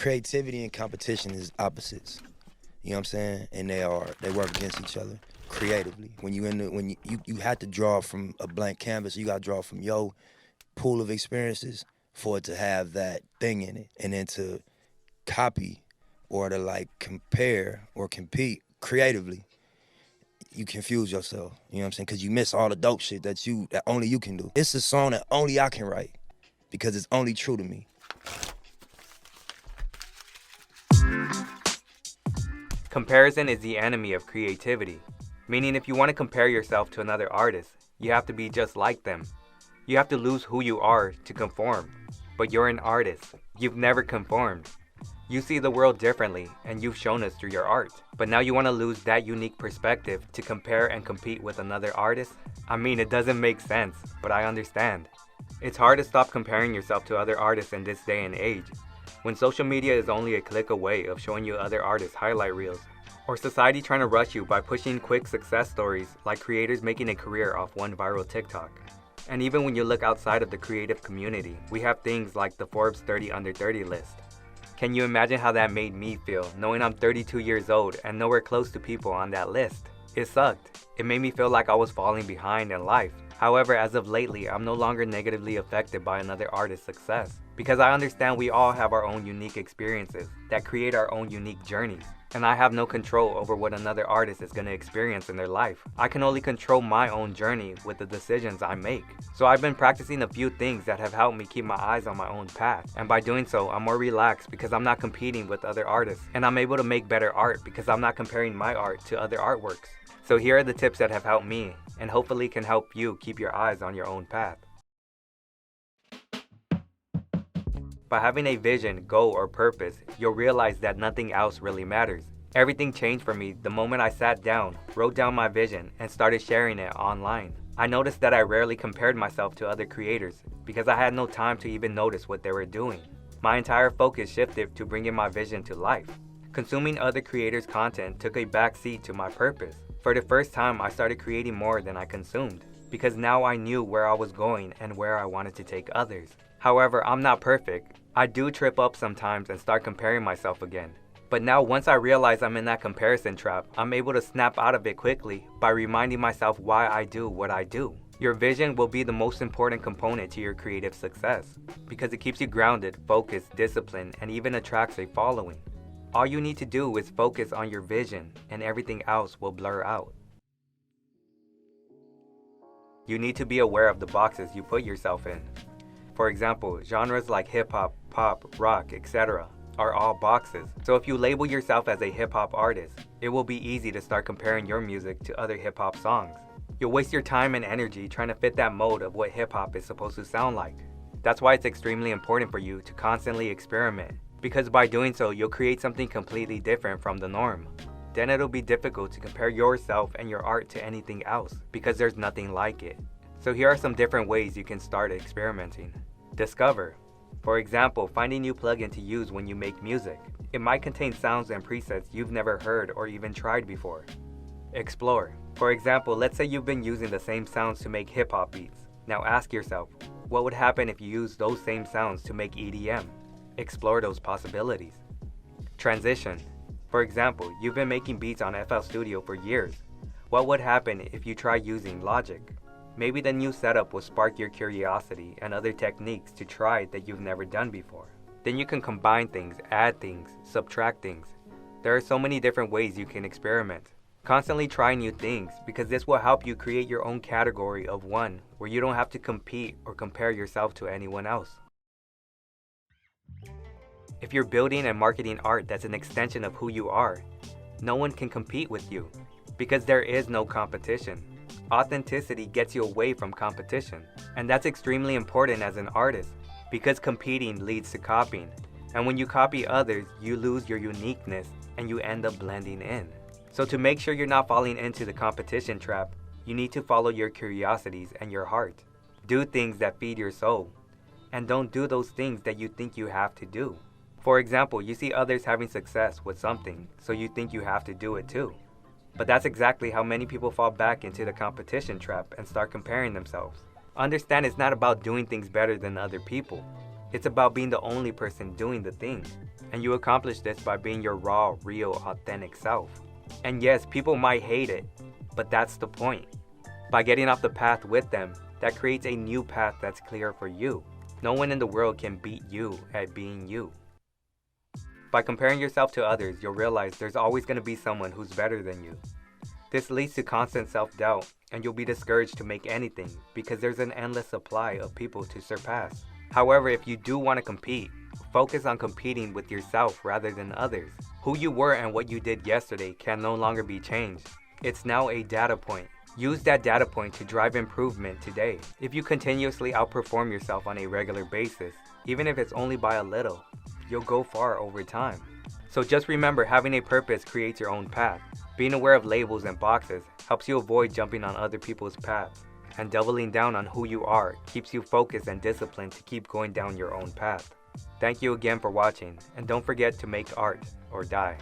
creativity and competition is opposites. You know what I'm saying? And they work against each other creatively. When you had to draw from a blank canvas, you got to draw from your pool of experiences for it to have that thing in it, and then to copy or to like compare or compete creatively, you confuse yourself. You know what I'm saying? Because you miss all the dope shit that only you can do. It's a song that only I can write because it's only true to me. Comparison is the enemy of creativity, meaning if you want to compare yourself to another artist, you have to be just like them. You have to lose who you are to conform. But you're an artist. You've never conformed. You see the world differently, and you've shown us through your art. But now you want to lose that unique perspective to compare and compete with another artist? I mean, it doesn't make sense, but I understand. It's hard to stop comparing yourself to other artists in this day and age, when social media is only a click away of showing you other artists' highlight reels, or society trying to rush you by pushing quick success stories like creators making a career off one viral TikTok. And even when you look outside of the creative community, we have things like the Forbes 30 Under 30 list. Can you imagine how that made me feel, knowing I'm 32 years old and nowhere close to people on that list? It sucked. It made me feel like I was falling behind in life. However, as of lately, I'm no longer negatively affected by another artist's success, because I understand we all have our own unique experiences that create our own unique journeys. And I have no control over what another artist is going to experience in their life. I can only control my own journey with the decisions I make. So I've been practicing a few things that have helped me keep my eyes on my own path. And by doing so, I'm more relaxed because I'm not competing with other artists. And I'm able to make better art because I'm not comparing my art to other artworks. So here are the tips that have helped me, and hopefully can help you keep your eyes on your own path. By having a vision, goal, or purpose, you'll realize that nothing else really matters. Everything changed for me the moment I sat down, wrote down my vision, and started sharing it online. I noticed that I rarely compared myself to other creators because I had no time to even notice what they were doing. My entire focus shifted to bringing my vision to life. Consuming other creators' content took a backseat to my purpose. For the first time, I started creating more than I consumed, because now I knew where I was going and where I wanted to take others. However, I'm not perfect. I do trip up sometimes and start comparing myself again. But now once I realize I'm in that comparison trap, I'm able to snap out of it quickly by reminding myself why I do what I do. Your vision will be the most important component to your creative success, because it keeps you grounded, focused, disciplined, and even attracts a following. All you need to do is focus on your vision, and everything else will blur out. You need to be aware of the boxes you put yourself in. For example, genres like hip-hop, pop, rock, etc. are all boxes. So if you label yourself as a hip-hop artist, it will be easy to start comparing your music to other hip-hop songs. You'll waste your time and energy trying to fit that mold of what hip-hop is supposed to sound like. That's why it's extremely important for you to constantly experiment, because by doing so, you'll create something completely different from the norm. Then it'll be difficult to compare yourself and your art to anything else, because there's nothing like it. So here are some different ways you can start experimenting. Discover. For example, find a new plugin to use when you make music. It might contain sounds and presets you've never heard or even tried before. Explore. For example, let's say you've been using the same sounds to make hip-hop beats. Now ask yourself, what would happen if you used those same sounds to make EDM? Explore those possibilities. Transition. For example, you've been making beats on FL Studio for years. What would happen if you try using Logic? Maybe the new setup will spark your curiosity and other techniques to try that you've never done before. Then you can combine things, add things, subtract things. There are so many different ways you can experiment. Constantly try new things, because this will help you create your own category of one where you don't have to compete or compare yourself to anyone else. If you're building and marketing art that's an extension of who you are, no one can compete with you, because there is no competition. Authenticity gets you away from competition, and that's extremely important as an artist, because competing leads to copying, and when you copy others, you lose your uniqueness and you end up blending in. So to make sure you're not falling into the competition trap, you need to follow your curiosities and your heart. Do things that feed your soul, and don't do those things that you think you have to do. For example, you see others having success with something, so you think you have to do it too. But that's exactly how many people fall back into the competition trap and start comparing themselves. Understand, it's not about doing things better than other people. It's about being the only person doing the thing. And you accomplish this by being your raw, real, authentic self. And yes, people might hate it, but that's the point. By getting off the path with them, that creates a new path that's clear for you. No one in the world can beat you at being you. By comparing yourself to others, you'll realize there's always going to be someone who's better than you. This leads to constant self-doubt, and you'll be discouraged to make anything because there's an endless supply of people to surpass. However, if you do want to compete, focus on competing with yourself rather than others. Who you were and what you did yesterday can no longer be changed. It's now a data point. Use that data point to drive improvement today. If you continuously outperform yourself on a regular basis, even if it's only by a little, you'll go far over time. So just remember, having a purpose creates your own path. Being aware of labels and boxes helps you avoid jumping on other people's paths. And doubling down on who you are keeps you focused and disciplined to keep going down your own path. Thank you again for watching, and don't forget to make art or die.